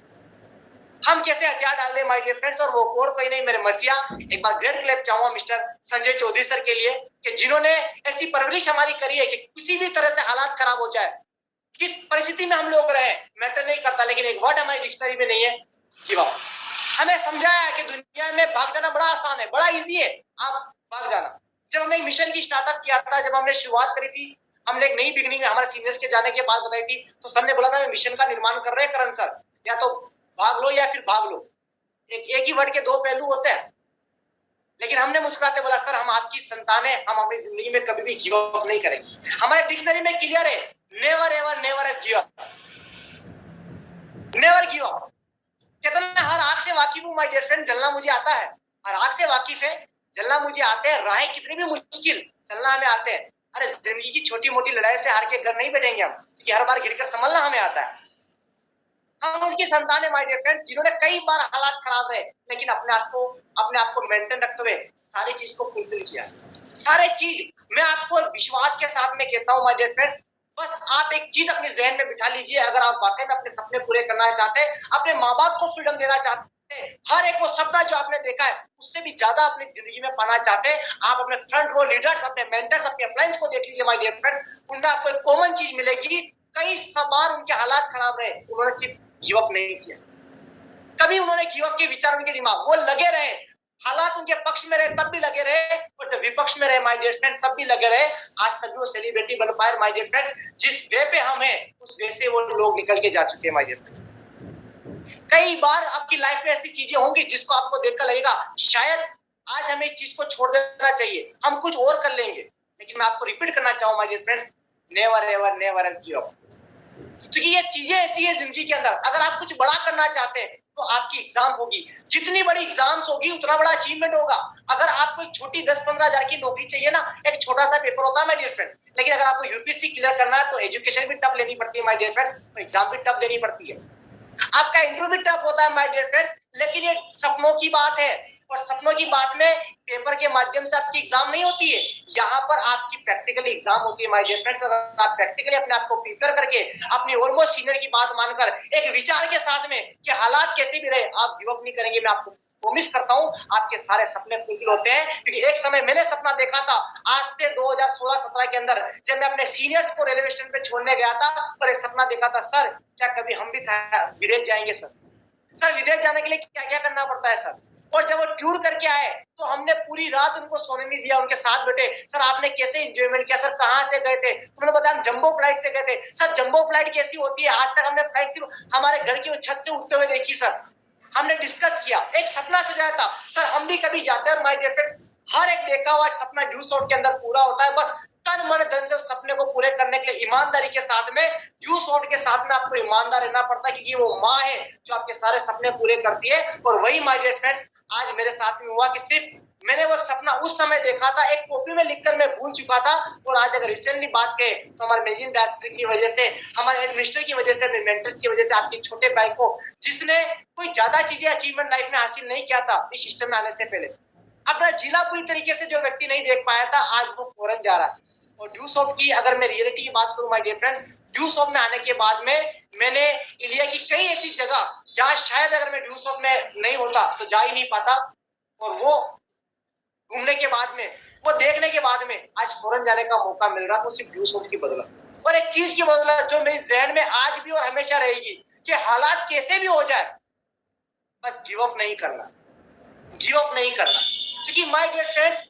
Speaker 1: हम कैसे हथियार डाल दे माय डियर फ्रेंड्स? और वो और कोई नहीं, मेरे मसीहा। एक बार ग्रेट क्लैप चाहूंगा मिस्टर संजय चौधरी सर के लिए, कि जिन्होंने ऐसी परवरिश हमारी करी है कि किसी भी तरह से हालात खराब हो जाए, किस परिस्थिति में हम लोग रहे, मैटर नहीं करता, लेकिन एक वर्ड हमारी डिक्शनरी में नहीं है, गिव अप। हमें समझाया है कि दुनिया में भाग जाना बड़ा आसान है, बड़ा इजी है, आप भाग जाना। जब हमने मिशन की स्टार्टअप किया था, जब हमने शुरुआत करी थी, हमने एक नई बिगनिंग हमारे सीनियर्स के जाने के बाद बताई थी, तो सर ने बोला था मिशन का निर्माण कर रहे हैं करण सर, या तो भाग लो या फिर भाग लो। एक ही वर्ड के दो पहलू होते हैं। लेकिन हमने मुस्कुराते बोला सर हम आपकी संतान है, हम अपनी जिंदगी में कभी भी गिव अप नहीं करेंगे। हमारे डिक्शनरी में क्लियर है, never ever never give up, never give up. कहते हर आग से वाकिफ हूं माय डियर फ्रेंड, जलना मुझे आता है, हर आग से वाकिफ है, जलना मुझे आते हैं, राहें कितनी भी मुश्किल चलना हमें आते हैं। अरे जिंदगी की छोटी मोटी लड़ाई से हार के घर नहीं बैठेंगे हम, क्योंकि हर बार गिरकर संभलना हमें आता है। हम उनकी संतान है माय डियर फ्रेंड, जिन्होंने कई बार हालात खराब रहे, लेकिन अपने आप को मेंटेन रखते हुए सारी चीज को फुलफिल किया। सारे चीज मैं आपको विश्वास के साथ में कहता हूं माय डियर फ्रेंड्स, बस आप एक चीज अपने जहन में बिठा लीजिए, अगर आप वाकई में अपने सपने पूरे करना चाहते हैं, अपने माँ बाप को फ्रीडम देना चाहते हैं, हर एक वो सपना जो आपने देखा है उससे भी ज्यादा अपनी जिंदगी में पाना चाहते हैं, आप अपने फ्रंट रो लीडर्स, अपने मेंटर्स, अपने फ्रेंड्स को देख लीजिए माय डियर फ्रेंड्स, उनमें आपको एक कॉमन चीज मिलेगी। कई बार उनके हालात खराब रहे, उन्होंने सिर्फ गिव अप नहीं किया, कभी उन्होंने गिव अप के विचार उनके दिमाग, वो लगे रहे, हालात उनके पक्ष में रहे तब भी लगे रहे, और जब विपक्ष में रहे माय डियर फ्रेंड तब भी लगे रहे। आज तक वो सेलिब्रिटी बन पाए माय डियर फ्रेंड, जिस वे पे हम हैं उस वे से वो लोग निकल के जा चुके हैं माय डियर फ्रेंड। कई बार आपकी लाइफ में ऐसी चीजें होंगी जिसको आपको देखकर लगेगा शायद आज हमें इस चीज को छोड़ देना चाहिए, हम कुछ और कर लेंगे, लेकिन मैं आपको रिपीट करना चाहूंगा my dear friends, never ever never give up. क्योंकि ये चीजें ऐसी है जिंदगी के अंदर, अगर आप कुछ बड़ा करना चाहते हैं तो आपकी एग्जाम होगी, जितनी बड़ी एग्जाम्स होगी उतना बड़ा अचीवमेंट होगा। अगर आपको एक छोटी 10-15 हजार की नौकरी चाहिए ना, एक छोटा सा पेपर होता है माय डियर फ्रेंड, लेकिन अगर आपको यूपीएससी क्लियर करना है तो एजुकेशन भी टफ लेनी पड़ती है माय डियर फ्रेंड्स, तो एग्जाम भी टफ देनी पड़ती है, आपका इंटरव्यू भी टफ होता है माय डियर फ्रेंड्स। लेकिन ये सपनों की बात है, और सपनों की बात में पेपर के माध्यम से आपकी एग्जाम नहीं होती है, यहाँ पर आपकी प्रैक्टिकली एग्जाम होती है माय डियर फ्रेंड्स। अगर आप प्रैक्टिकली अपने आप को प्रिपेयर करके अपने ऑलमोस्ट सीनियर की बात मानकर एक विचार के साथ में कि हालात कैसे भी रहे आप गिव अप नहीं करेंगे, मैं आपको प्रॉमिस करता हूं आपके सारे सपने फुलफिल होते हैं। क्योंकि एक समय मैंने सपना देखा था आज से 2016-17 के अंदर, जब मैं अपने सीनियर्स को रेलवे स्टेशन पे छोड़ने गया था, और एक सपना देखा था सर क्या कभी हम भी विदेश जाएंगे सर, सर विदेश जाने के लिए क्या क्या करना पड़ता है सर। और जब वो टूर करके आए तो हमने पूरी रात उनको सोने नहीं दिया, उनके साथ बैठे, सर आपने कैसे एंजॉयमेंट किया, सर कहाँ से गए थे, उन्होंने बताया हम जंबो फ्लाइट से गए थे। सर जंबो फ्लाइट कैसी होती है, आज तक हमने फ्लाइट सिर्फ हमारे घर की छत से उड़ते हुए देखी सर। हमने डिस्कस किया, एक सपना सजाया था सर, हम भी कभी जाते हैं माय डियर फ्रेंड्स, हर एक देखा हुआ सपना ड्यू शॉट के अंदर पूरा होता है। बस तन मन धन से उस सपने को पूरे करने के लिए ईमानदारी के साथ में, ड्यू शॉट के साथ में आपको ईमानदार रहना पड़ता है, क्योंकि वो माँ है जो आपके सारे सपने पूरे करती है। और वही माय डियर फ्रेंड्स आज मेरे साथ में हुआ कि सिर्फ मैंने वो सपना उस समय देखा था, एक कॉपी में लिखकर मैं भूल चुका था। और आज अगर रिसेंटली बात करें तो हमारे मैनेजिंग डायरेक्टर की वजह से, हमारे एडमिनिस्ट्रेटर की वजह से, मेंटर्स की वजह से, आपके छोटे भाई को जिसने कोई ज्यादा चीजें अचीवमेंट लाइफ में हासिल नहीं किया था इस सिस्टम में आने से पहले, अपना जिला पूरी तरीके से जो व्यक्ति नहीं देख पाया था, आज वो फॉरेन जा रहा है। और ड्यू शॉट की अगर मैं रियलिटी की बात करूं माय डियर फ्रेंड्स, ड्यू शॉट में आने के बाद में मैंने इंडिया की कई ऐसी जगह जहां शायद अगर मैं ड्यू शॉट में नहीं होता तो जा ही नहीं पाता, और वो घूमने के बाद में, वो देखने के बाद में आज फॉरेन जाने का मौका मिल रहा था, सिर्फ ड्यू शॉट की बदौलत। और एक चीज की बदौलत जो मेरी जहन में आज भी और हमेशा रहेगी कि हालात कैसे भी हो जाए, बस गिव अप नहीं करना, गिव अप नहीं करना। क्योंकि माय डियर फ्रेंड्स,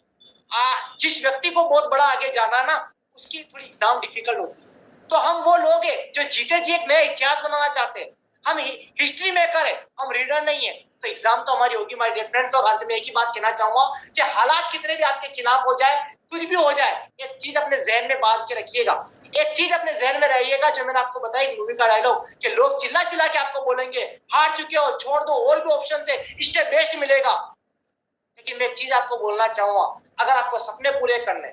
Speaker 1: जिस व्यक्ति को बहुत बड़ा आगे जाना ना, उसकी थोड़ी एग्जाम डिफिकल्ट होती है। तो हम वो लोग हैं जो जीते जी एक नया इतिहास बनाना चाहते हैं, हम हिस्ट्री मेकर है, हम रीडर नहीं है। तो एग्जाम तो हमारी होगी माय डियर फ्रेंड्स। और अंत में एक ही बात कहना चाहूंगा कि हालात कितने भी आपके खिलाफ हो जाए, कुछ भी हो जाए, एक चीज अपने जहन में बांध के रखिएगा, एक चीज अपने जहन में रहिएगा जो मैंने आपको बताई मूवी का डायलॉग, कि लोग चिल्ला चिल्ला के आपको बोलेंगे हार चुके हो, छोड़ दो, और भी ऑप्शन है, इससे बेस्ट मिलेगा। लेकिन मैं एक चीज आपको बोलना चाहूंगा, अगर आपको सपने पूरे करने,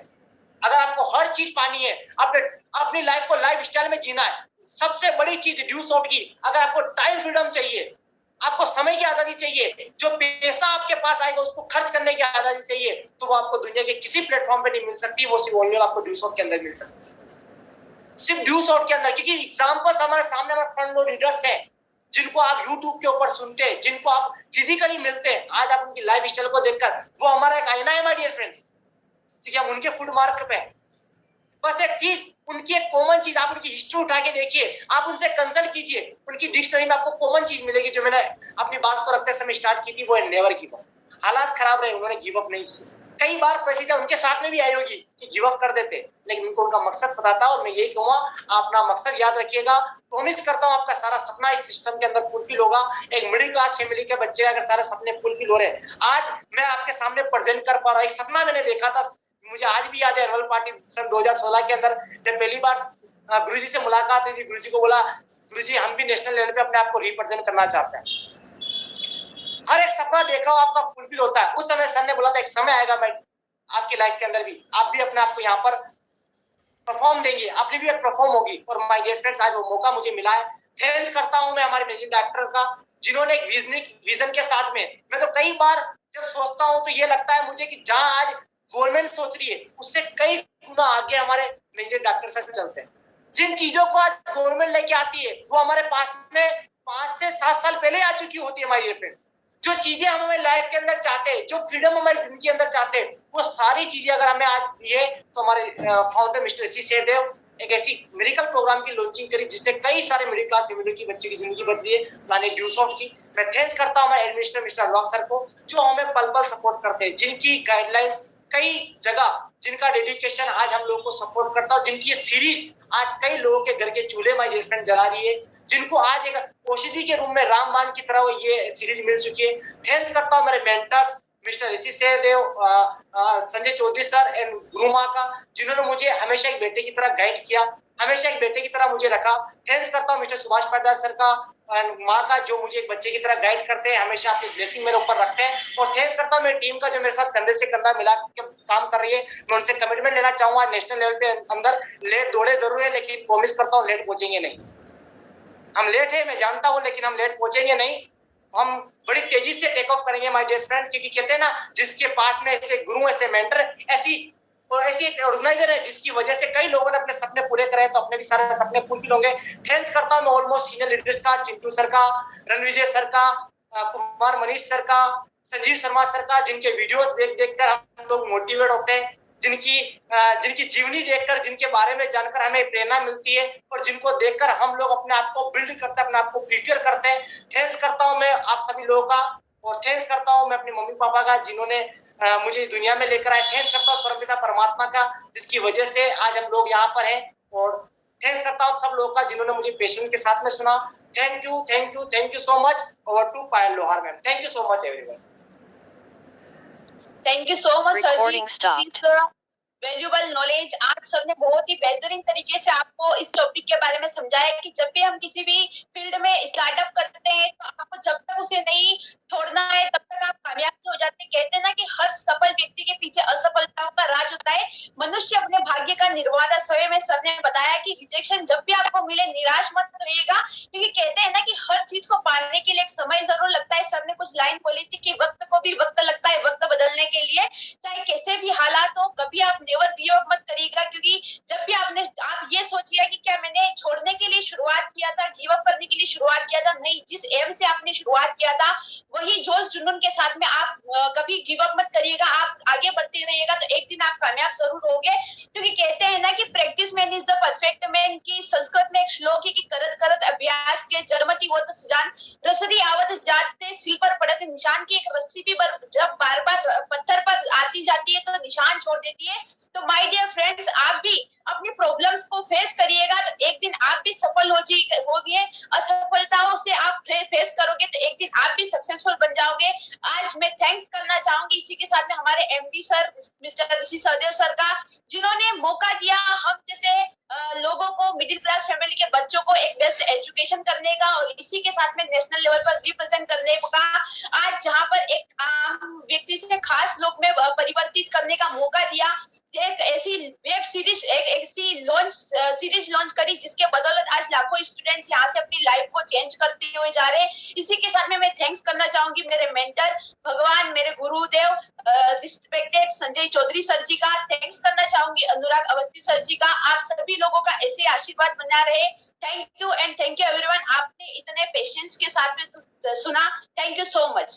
Speaker 1: अगर आपको हर चीज पानी है, अपनी लाइफ को लाइफ स्टाइल में जीना है, सबसे बड़ी चीज ड्यू शॉट की, अगर आपको टाइम फ्रीडम चाहिए, आपको समय की आजादी चाहिए, जो पैसा आपके पास आएगा उसको खर्च करने की आजादी चाहिए, तो वो आपको दुनिया के किसी प्लेटफॉर्म पे नहीं मिल सकती, वो सिर्फ ओनली आपको ड्यू शॉट के अंदर मिल सकती है, सिर्फ ड्यू शॉट के अंदर। क्योंकि एग्जांपल्स हमारे सामने, हमारे फ्रंट रो लीडर्स हैं जिनको आप YouTube के ऊपर सुनते हैं, जिनको आप फिजिकली मिलते हैं, आज आप उनकी लाइफ स्टाइल को देखकर, वो हमारा एक आईना है माय डियर फ्रेंड्स, ठीक है, हम उनके फुट मार्क पे। बस एक चीज, उनकी एक कॉमन चीज, आप उनकी हिस्ट्री उठा के देखिए, आप उनसे कंसल्ट कीजिए, उनकी डिक्शनरी में आपको कॉमन चीज मिलेगी जो मैंने अपनी बात को रखते समय स्टार्ट की थी, वो है नेवर गिव अप। हालात खराब रहे, उन्होंने गिव अप नहीं किया। कई बार परिस्थितियां उनके साथ में भी आई होगी कि गिव अप कर देते, लेकिन उनको उनका मकसद पता था। और मैं यही कहूंगा, आप अपना मकसद याद रखिएगा। प्रॉमिस करता हूं आपका सारा सपना इस सिस्टम के अंदर फुलफिल होगा। एक मिडिल क्लास फैमिली के बच्चे अगर सारे सपने फुलफिल हो रहे, आज मैं आपके सामने प्रेजेंट कर पा रहा हूं, एक सपना मैंने देखा था, मुझे आज भी याद है, एनुअल पार्टी सन 2016 के अंदर जब पहली बार गुरुजी से मुलाकात हुई थी, गुरुजी को बोला, गुरुजी हम भी नेशनल लेवल पे अपने आप को रिप्रेजेंट करना चाहते हैं। हर एक सपना देखा हो आपका फुलफिल होता है। उस समय सर ने बोला था एक समय आएगा मैं आपकी लाइफ के अंदर भी आप भी अपने आप को यहाँ पर परफॉर्म देंगे, आपने भी एक परफॉर्म होगी। और माय डियर फ्रेंड्स, आज वो मौका मुझे मिला है। थैंक्स करता हूं मैं हमारे मैनेजिंग डायरेक्टर का, जिन्होंने एक विजन के साथ में, मैं तो कई बार जब सोचता हूं तो ये लगता है मुझे कि जहां आज गवर्नमेंट सोच रही है उससे कई गुना आगे हमारे मैनेजिंग डायरेक्टर सर चलते हैं। जिन चीजों को आज गवर्नमेंट लेके आती है वो हमारे पास में 5 से 7 साल पहले आ चुकी होती है। हमारी फ्रेंड्स, जो चीजें हम हमारे लाइफ के अंदर चाहते हैं, जो फ्रीडम हमारी जिंदगी के अंदर चाहते हैं, वो सारी चीजें अगर हमें आज दिए, तो हमारे फाउंडर मिस्टर सी सहदेव एक ऐसी मेडिकल प्रोग्राम की लॉन्चिंग करी जिससे कई सारे मिडिल क्लास फैमिली की बच्चों की जिंदगी बदली है, प्लानिट ड्यू शॉट की। मैं थैंक्स करता हूं हमारे एडमिनिस्ट्रेटर मिस्टर लॉक सर को, जो हमें पल पल सपोर्ट करते हैं, जिनकी गाइडलाइंस कई जगह, जिनका डेडिकेशन आज हम लोगों को सपोर्ट करता है, जिनकी ये सीरीज आज कई लोगों के घर के चूल्हे माय डियर फ्रेंड जला रही है, जिनको आज एक औषधि के रूप में रामबाण की तरह ये सीरीज मिल चुकी है। थैंक्स करता हूं मेरे mentors mister Rishi Sahdev, Sanjay Chaudhary sir and गुरु माँ का, जिन्होंने मुझे हमेशा एक बेटे की तरह गाइड किया, हमेशा एक बेटे की तरह मुझे रखा। थैंक्स करता हूँ मिस्टर सुभाष पाटीदार सर का, माँ का, जो मुझे एक बच्चे की तरह गाइड करते हैं, हमेशा अपनी ब्लेसिंग मेरे ऊपर रखते हैं। और थैंक्स करता हूँ मेरी टीम का, जो मेरे साथ कंधे से कंधा मिला के काम कर रही है। मैं उनसे कमिटमेंट लेना चाहूंगा, नेशनल लेवल पे अंदर लेट दौड़े जरूर है, लेकिन प्रॉमिस करता हूँ लेट पहुंचेंगे नहीं। हम लेट है मैं जानता हूँ, लेकिन हम लेट पहुंचेंगे नहीं, हम बड़ी तेजी से टेक ऑफ करेंगे माय डियर फ्रेंड। क्योंकि कहते हैं ना, जिसके पास में ऐसे गुरु, ऐसे मेंटर, ऐसी एक ऑर्गेनाइजर है जिसकी वजह से कई लोगों ने अपने सपने पूरे करे, तो अपने भी सारे सपने फुलफिल होंगे। थैंक्स करता हूं मैं ऑलमोस्ट सीनियर लीडर्स का, चिंटू सर का, रणविजय सर का, कुमार मनीष सर का, संजीव शर्मा सर का, जिनके वीडियोस देख देख कर हम लोग मोटिवेट होते हैं, जिनकी जीवनी देखकर, जिनके बारे में जानकर हमें प्रेरणा मिलती है और जिनको देखकर हम लोग अपने आप को बिल्ड करते हैं, अपने आप को प्रिपेयर करते हैं। थैंक्स करता हूँ मैं आप सभी लोगों का, और थैंक्स करता हूँ मैं अपने मम्मी पापा का जिन्होंने मुझे दुनिया में लेकर आए। थैंक्स करता हूँ परमपिता परमात्मा का जिसकी वजह से आज हम लोग यहाँ पर हैं, और थैंक्स करता हूँ सब लोगों का जिन्होंने मुझे पेशेंस के साथ में सुना। Thank you, thank you, thank you so much. Over to Payal Lohar ma'am. Thank you so much everyone.
Speaker 2: Thank you so much sir ji, valuable knowledge. आज सर ने बहुत ही बेहतरीन तरीके से आपको इस टॉपिक के बारे में समझाया कि जब भी हम किसी भी फील्ड में स्टार्टअप करते हैं तो आपको जब तक उसे नहीं छोड़ना है तब तक आप कामयाब नहीं हो जाते। कहते हैं ना कि हर सफल व्यक्ति के पीछे असफलताओं का राज होता है। मनुष्य अपने भाग्य का निर्माता स्वयं में। सर ने बताया कि रिजेक्शन जब भी आपको मिले निराश मत होइएगा, क्योंकि कहते हैं ना कि हर चीज को पाने के लिए एक समय जरूर लगता है। सर ने कुछ लाइन बोली थी कि वक्त को भी वक्त लगता है वक्त बदलने के लिए। चाहे कैसे भी हालात हो, कभी आप नेवर गिव अप मत करिएगा, क्योंकि जब भी आप ये सोचिए कि क्या मैंने छोड़ने के लिए शुरुआत किया था, गिव अप करने के लिए शुरुआत किया था, नहीं। जिस एम से आपने शुरुआत किया था वही जोश जुनून के साथ में आप कभी गिव अप मत करिएगा। आप आगे बढ़ते रहिएगा तो एक दिन आप कामयाब जरूर होंगे। क्योंकि कहते हैं ना कि practice man is the perfect man की संस्कृत में एक श्लोक है कि करत करत अभ्यास के जड़मति होत सुजान, रसदी आवत जाते सिल पर पड़त निशान। की एक रस्सी भी जब बार बार पत्थर पर आती जाती है तो निशान छोड़ देती है। तो माय डियर फ्रेंड्स, आप भी अपनी प्रॉब्लम्स को फेस करिएगा तो एक दिन आप भी सफल होगे। असफलताओं से आप फेस करोगे तो एक दिन आप भी सक्सेसफुल बन जाओगे। आज मैं थैंक्स करना चाहूंगी इसी के साथ में हमारे MD sir mister Rishi Sahdev sir का, जिन्होंने मौका दिया हम जैसे लोगों को, मिडिल क्लास फैमिली के बच्चों को एक बेस्ट एजुकेशन करने का, और इसी के साथ में नेशनल लेवल पर रिप्रेजेंट करने का। आज जहां पर एक आम व्यक्ति से खास लोग में परिवर्तित करने का मौका दिया, एक ऐसी वेब सीरीज, एक ऐसी सीरीज लॉन्च करी जिसके बदौलत आज लाखों स्टूडेंट्स यहाँ से अपनी लाइफ को चेंज करते हुए जा रहे हैं। इसी के साथ में मैं थैंक्स करना चाहूंगी मेरे मेंटर भगवान, मेरे गुरुदेव रिस्पेक्टेड संजय चौधरी सर जी का। थैंक्स करना चाहूंगी अनुराग अवस्थी सर जी का। आप सभी लोगों का ऐसे आशीर्वाद बना रहे। Thank you and thank you everyone. आपने इतने पेशेंस के साथ में सुना। Thank you so much.